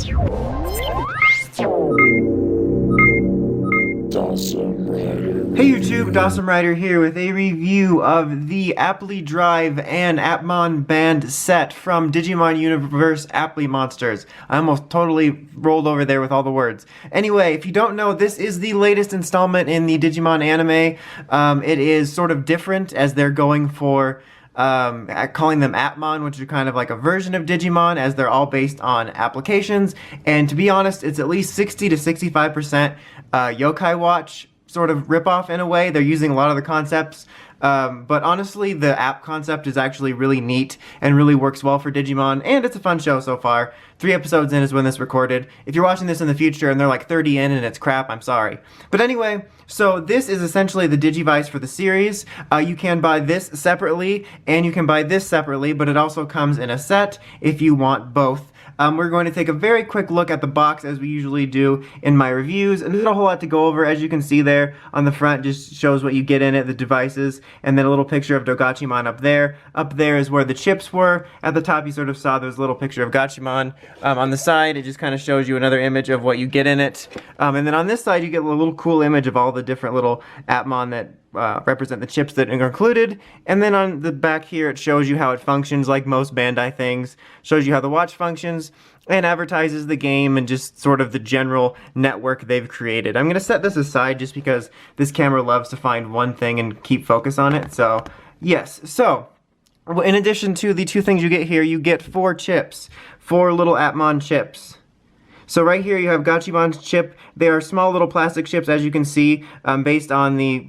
Hey YouTube, DawesomeRider here with a review of the Appli Drive and Appmon Band set from Digimon Universe Appli Monsters. I almost totally rolled over there with all the words. Anyway, if you don't know, this is the latest installment in the Digimon anime. It is sort of different as they're going for calling them Appmon, which are kind of like a version of Digimon, as they're all based on applications. And to be honest, it's at least 60 to 65% Yokai Watch sort of ripoff in a way. They're using a lot of the concepts, but honestly, the app concept is actually really neat and really works well for Digimon, and it's a fun show so far. 3 episodes in is when this recorded. If you're watching this in the future and they're like 30 in and it's crap, I'm sorry. But anyway, so this is essentially the digivice for the series. You can buy this separately and you can buy this separately, but it also comes in a set if you want both. We're going to take a very quick look at the box as we usually do in my reviews, and there's not a whole lot to go over. As you can see there on the front, just shows what you get in it, the devices, and then a little picture of Dogachimon up there. Up there is where the chips were. At the top you sort of saw there's a little picture of Gachimon. On the side it just kind of shows you another image of what you get in it. And then on this side you get a little cool image of all the different little Appmon that represent the chips that are included, and then on the back here it shows you how it functions, like most Bandai things. Shows you how the watch functions and advertises the game and just sort of the general network they've created. I'm going to set this aside just because this camera loves to find one thing and keep focus on it. So yes, so in addition to the 2 things you get here, you get 4 chips, 4 little Appmon chips. So right here you have Gachimon's chip. They are small little plastic chips, as you can see, based on the,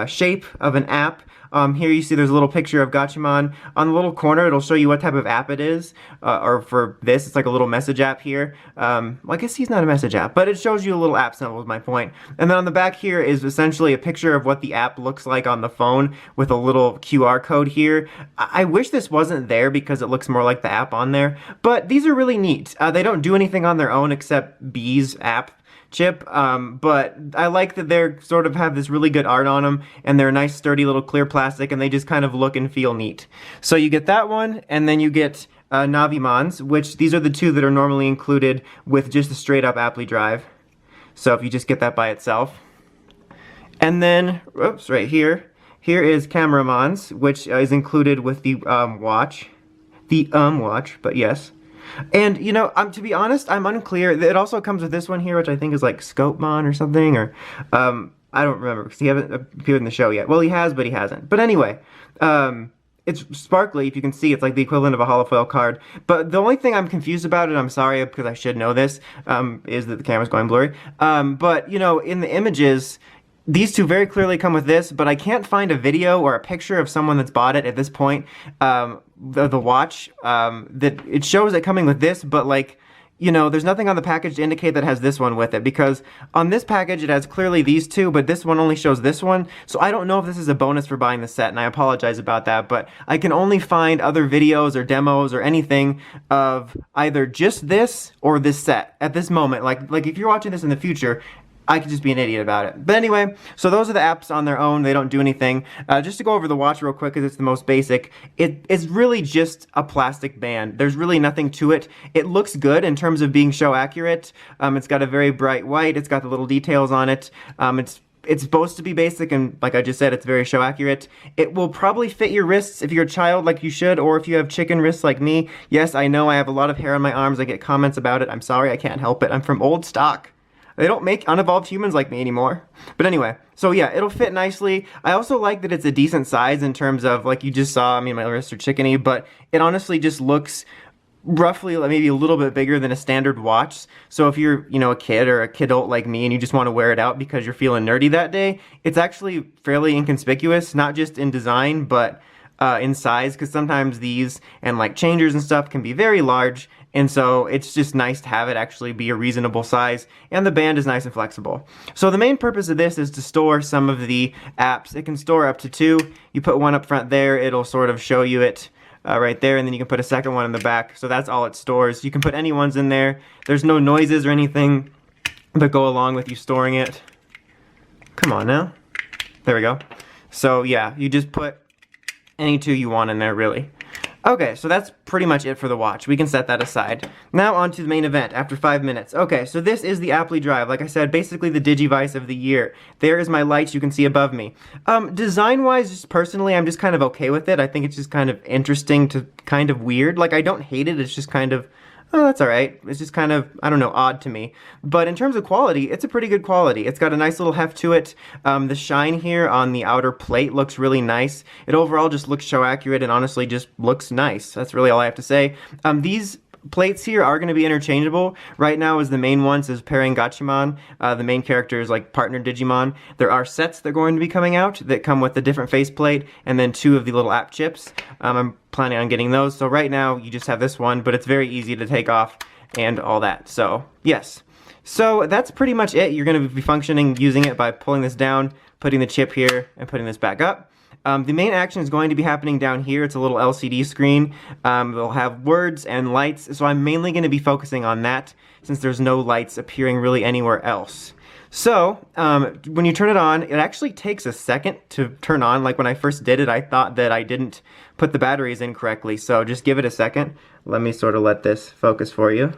shape of an app. Here you see there's a little picture of Gachimon. On the little corner it'll show you what type of app it is, or for this it's like a little message app here. Well, I guess he's not a message app, but it shows you a little app symbol is my point. And then on the back here is essentially a picture of what the app looks like on the phone with a little QR code here. I wish this wasn't there because it looks more like the app on there, but these are really neat. They don't do anything on their own except B's app chip, but I like that they're sort of have this really good art on them, and they're a nice sturdy little clear plastic, and they just kind of look and feel neat. So you get that one, and then you get Navimons, which these are the 2 that are normally included with just a straight up Appli Drive. So if you just get that by itself. And then, oops, right here is Cameramons, which is included with the watch. The watch, but yes. And, to be honest, I'm unclear. It also comes with this one here, which I think is like Scopemon or something, or, I don't remember, because he hasn't appeared in the show yet. Well, he has, but he hasn't. But anyway, it's sparkly. If you can see, it's like the equivalent of a holofoil card. But the only thing I'm confused about, and I'm sorry because I should know this, is that the camera's going blurry. But, in the images, these 2 very clearly come with this, but I can't find a video or a picture of someone that's bought it at this point, the watch, that it shows it coming with this, but there's nothing on the package to indicate that it has this one with it, because on this package it has clearly these 2, but this one only shows this one, so I don't know if this is a bonus for buying the set, and I apologize about that, but I can only find other videos or demos or anything of either just this or this set at this moment. Like if you're watching this in the future, I could just be an idiot about it. But anyway, so those are the apps on their own. They don't do anything. Just to go over the watch real quick, because it's the most basic, it's really just a plastic band. There's really nothing to it. It looks good in terms of being show accurate. It's got a very bright white. It's got the little details on it. It's supposed to be basic, and like I just said, it's very show accurate. It will probably fit your wrists if you're a child like you should, or if you have chicken wrists like me. Yes, I know I have a lot of hair on my arms. I get comments about it. I'm sorry, I can't help it. I'm from old stock. They don't make unevolved humans like me anymore. But anyway, so yeah, it'll fit nicely. I also like that it's a decent size in terms of, like you just saw, I mean, my wrists are chickeny, but it honestly just looks roughly maybe a little bit bigger than a standard watch. So if you're, a kid or a kidult like me and you just want to wear it out because you're feeling nerdy that day, it's actually fairly inconspicuous, not just in design, but in size, because sometimes these and like changers and stuff can be very large, and so it's just nice to have it actually be a reasonable size, and the band is nice and flexible. So the main purpose of this is to store some of the apps. It can store up to 2. You put one up front there, it'll sort of show you it right there, and then you can put a second one in the back, so that's all it stores. You can put any ones in there. There's no noises or anything that go along with you storing it. Come on now. There we go. So yeah, you just put any 2 you want in there, really. Okay, so that's pretty much it for the watch. We can set that aside. Now on to the main event after 5 minutes. Okay, so this is the Appli Drive. Like I said, basically the digivice of the year. There is my lights you can see above me. Design-wise, just personally, I'm just kind of okay with it. I think it's just kind of interesting to kind of weird. Like, I don't hate it. It's just kind of, oh, that's alright. It's just kind of, I don't know, odd to me. But in terms of quality, it's a pretty good quality. It's got a nice little heft to it. The shine here on the outer plate looks really nice. It overall just looks show accurate and honestly just looks nice. That's really all I have to say. These plates here are going to be interchangeable. Right now is the main one, says pairing Gachimon. The main character is like partner Digimon. There are sets that are going to be coming out that come with a different faceplate and then 2 of the little app chips. I'm planning on getting those. So right now you just have this one, but it's very easy to take off and all that. So yes. So that's pretty much it. You're going to be functioning using it by pulling this down, putting the chip here, and putting this back up. The main action is going to be happening down here. It's a little LCD screen. It'll have words and lights, so I'm mainly going to be focusing on that since there's no lights appearing really anywhere else. So, when you turn it on, it actually takes a second to turn on. Like when I first did it, I thought that I didn't put the batteries in correctly, so just give it a second. Let me sort of let this focus for you.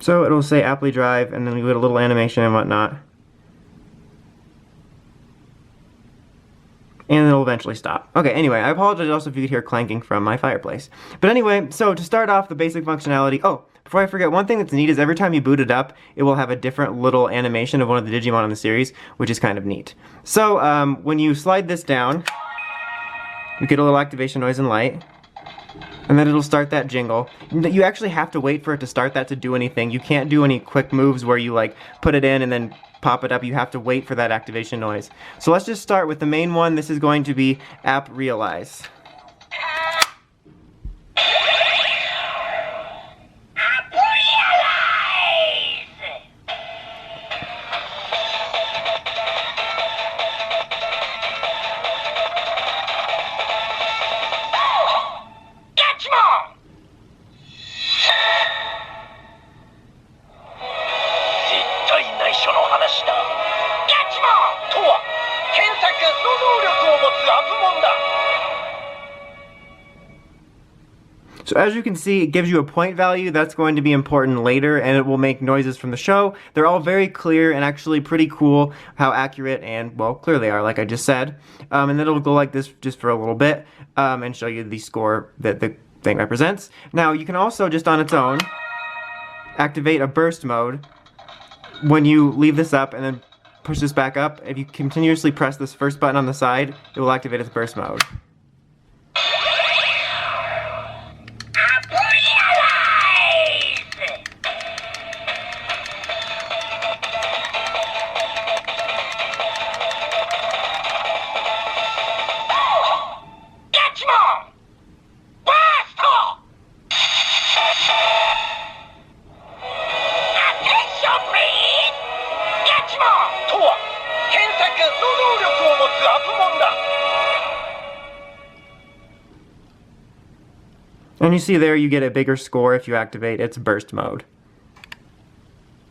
So it'll say Appli Drive, and then you get a little animation and whatnot. And it'll eventually stop. Okay, anyway, I apologize also if you could hear clanking from my fireplace. But anyway, so to start off the basic functionality, oh, before I forget, one thing that's neat is every time you boot it up, it will have a different little animation of one of the Digimon in the series, which is kind of neat. So, when you slide this down, you get a little activation noise and light. And then it'll start that jingle. You actually have to wait for it to start that to do anything. You can't do any quick moves where you like put it in and then pop it up. You have to wait for that activation noise. So let's just start with the main one. This is going to be App Realize. So as you can see, it gives you a point value. That's going to be important later, and it will make noises from the show. They're all very clear and actually pretty cool how accurate and, well, clear they are, like I just said. And then it'll go like this just for a little bit and show you the score that the thing represents. Now, you can also, just on its own, activate a burst mode when you leave this up and then push this back up. If you continuously press this first button on the side, it will activate its burst mode. And you see there you get a bigger score if you activate its burst mode.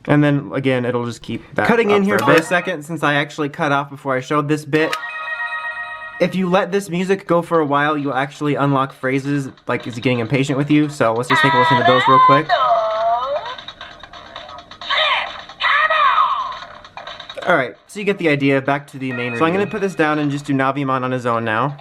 And then again it'll just keep that cutting in here for a second since I actually cut off before I showed this bit. If you let this music go for a while, you'll actually unlock phrases like it's getting impatient with you. So let's just take a listen to those real quick. Alright, so you get the idea. Back to the main review. So I'm going to put this down and just do Navimon on his own now.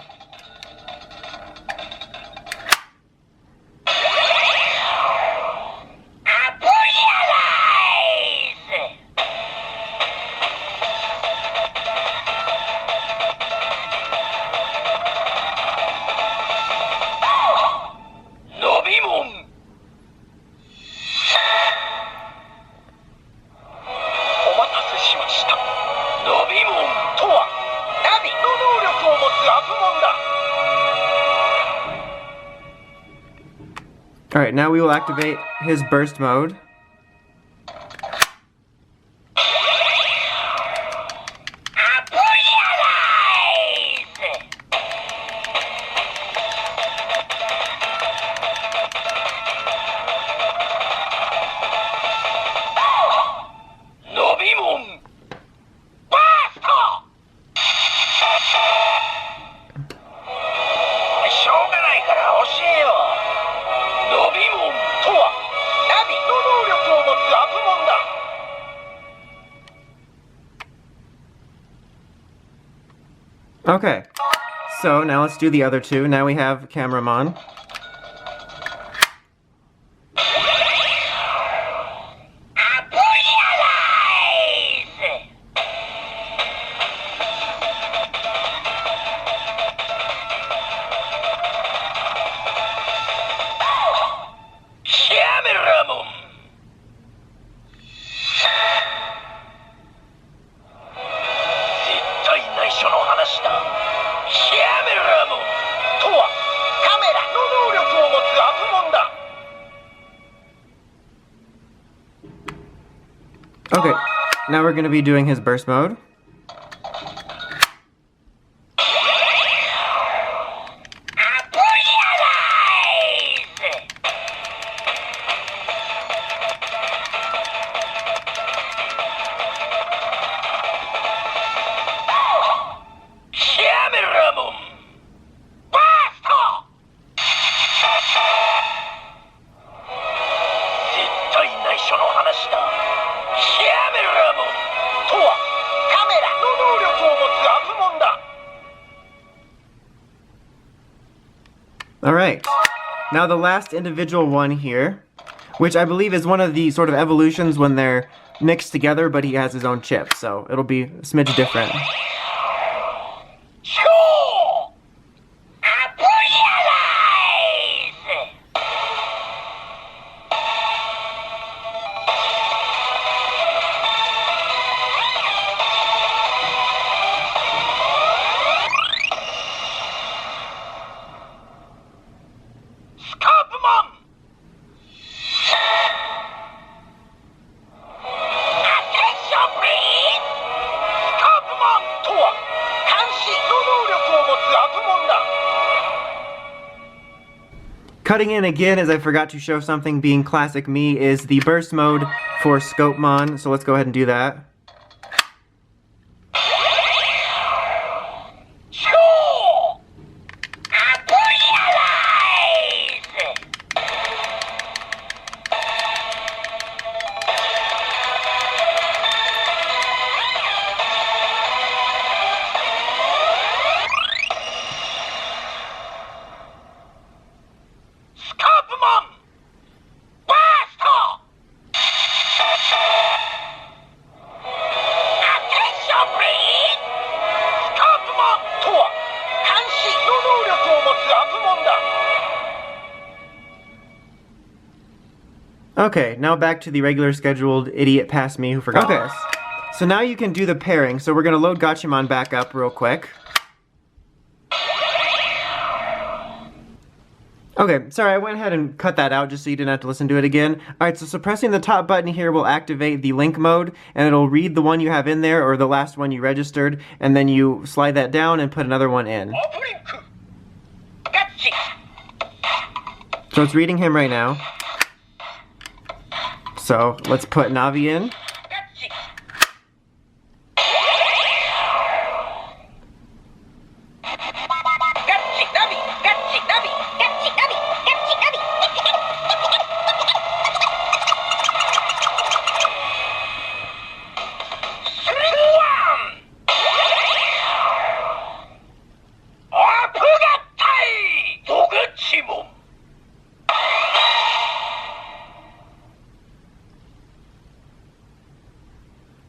Alright, now we will activate his burst mode. so now let's do the other two. Now we have Cameramon. Okay, now we're going to be doing his burst mode. Alright, now the last individual one here, which I believe is one of the sort of evolutions when they're mixed together, but he has his own chip, so it'll be a smidge different. Cutting in again, as I forgot to show something being classic me, is the burst mode for Scopemon, so let's go ahead and do that. Okay, now back to the regular scheduled idiot past me who forgot this. So now you can do the pairing, so we're going to load Gachimon back up real quick. Okay, sorry, I went ahead and cut that out just so you didn't have to listen to it again. Alright, so suppressing the top button here will activate the link mode, and it'll read the one you have in there, or the last one you registered, and then you slide that down and put another one in. So it's reading him right now. So let's put Navi in.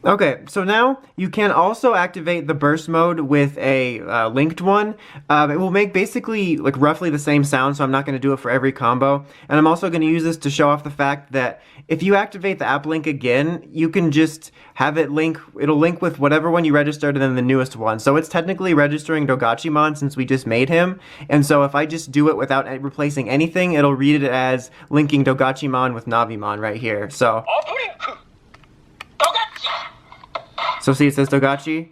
Okay, so now you can also activate the burst mode with a linked one. It will make basically like roughly the same sound, so I'm not going to do it for every combo. And I'm also going to use this to show off the fact that if you activate the app link again, you can just have it link, it'll link with whatever one you registered and then the newest one. So it's technically registering Dogachimon since we just made him. And so if I just do it without replacing anything, it'll read it as linking Dogachimon with Navimon right here. So see, it says Dogachi.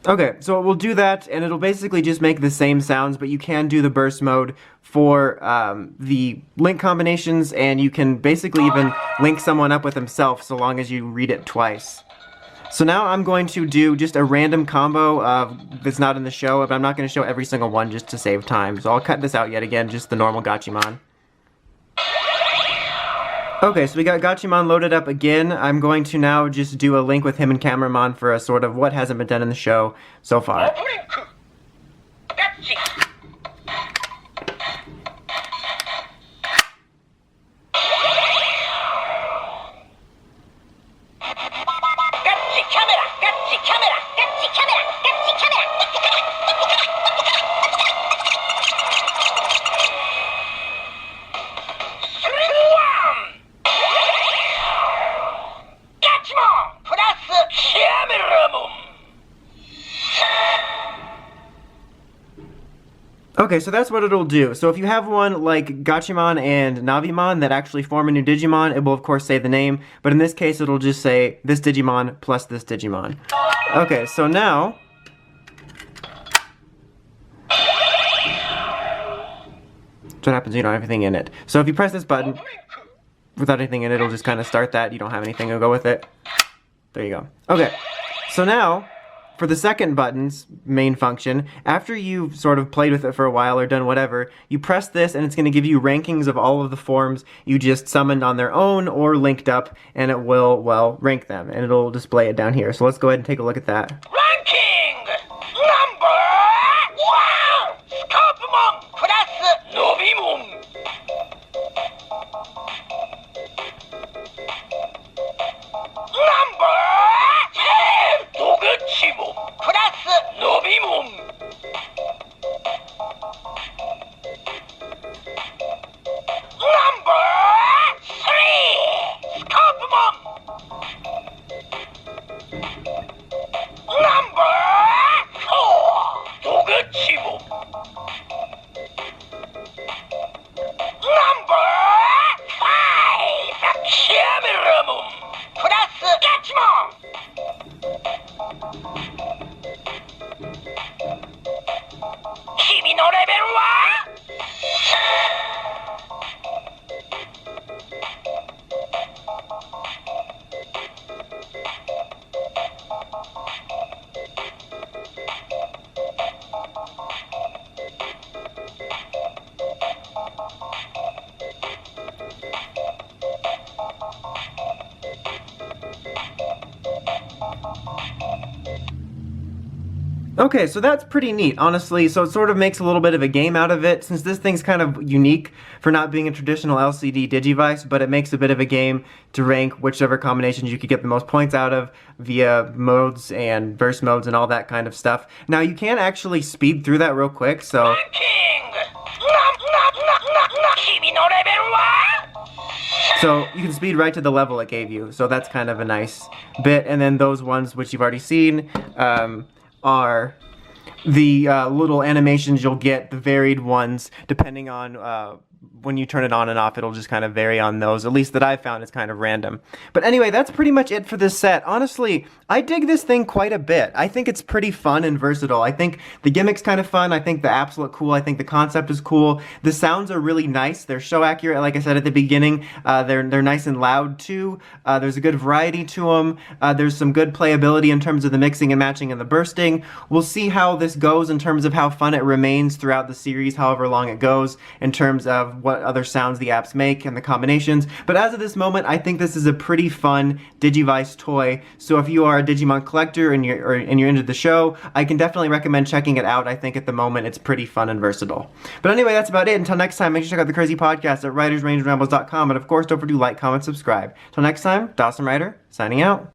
Okay, so we'll do that, and it'll basically just make the same sounds, but you can do the burst mode for the link combinations, and you can basically even link someone up with himself so long as you read it twice. So now I'm going to do just a random combo that's not in the show, but I'm not going to show every single one just to save time. So I'll cut this out yet again, just the normal Gachimon. Okay, so we got Gachimon loaded up again. I'm going to now just do a link with him and Cameramon for a sort of what hasn't been done in the show so far. Okay, so that's what it'll do. So if you have one like Gachimon and Navimon that actually form a new Digimon, it will of course say the name, but in this case it'll just say this Digimon plus this Digimon. Okay, so now... what happens when you don't have anything in it. So if you press this button, without anything in it, it'll just kind of start that. You don't have anything to go with it. There you go. Okay, so now... for the second button's main function, after you've sort of played with it for a while or done whatever, you press this and it's going to give you rankings of all of the forms you just summoned on their own or linked up, and it will, well, rank them, and it'll display it down here. So let's go ahead and take a look at that. Ranking! Number 1! Appmon plus Nobimon. Number 10! Digimon plus Nobimon. Number 3! Appmon. Number 4! Digimon. Number 5! Cameramon plus Digimon. 君のレベルはOkay, so that's pretty neat, honestly. So it sort of makes a little bit of a game out of it, since this thing's kind of unique for not being a traditional LCD digivice, but it makes a bit of a game to rank whichever combinations you could get the most points out of via modes and burst modes and all that kind of stuff. Now, you can actually speed through that real quick, so... So you can speed right to the level it gave you, so that's kind of a nice bit. And then those ones which you've already seen, are the little animations you'll get, the varied ones, depending on when you turn it on and off, it'll just kind of vary on those. At least that I've found it's kind of random. But anyway, that's pretty much it for this set. Honestly, I dig this thing quite a bit. I think it's pretty fun and versatile. I think the gimmick's kind of fun. I think the apps look cool. I think the concept is cool. The sounds are really nice. They're show accurate, like I said at the beginning. They're nice and loud too. There's a good variety to them. There's some good playability in terms of the mixing and matching and the bursting. We'll see how this goes in terms of how fun it remains throughout the series, however long it goes, in terms of what other sounds the apps make and the combinations. But as of this moment, I think this is a pretty fun Digivice toy. So if you are a Digimon collector and you're into the show, I can definitely recommend checking it out. I think at the moment it's pretty fun and versatile. But anyway, that's about it. Until next time, make sure to check out the Crazy Podcast at writersrangerambles.com, and of course, don't forget to like, comment, subscribe. Till next time, Dawson Ryder signing out.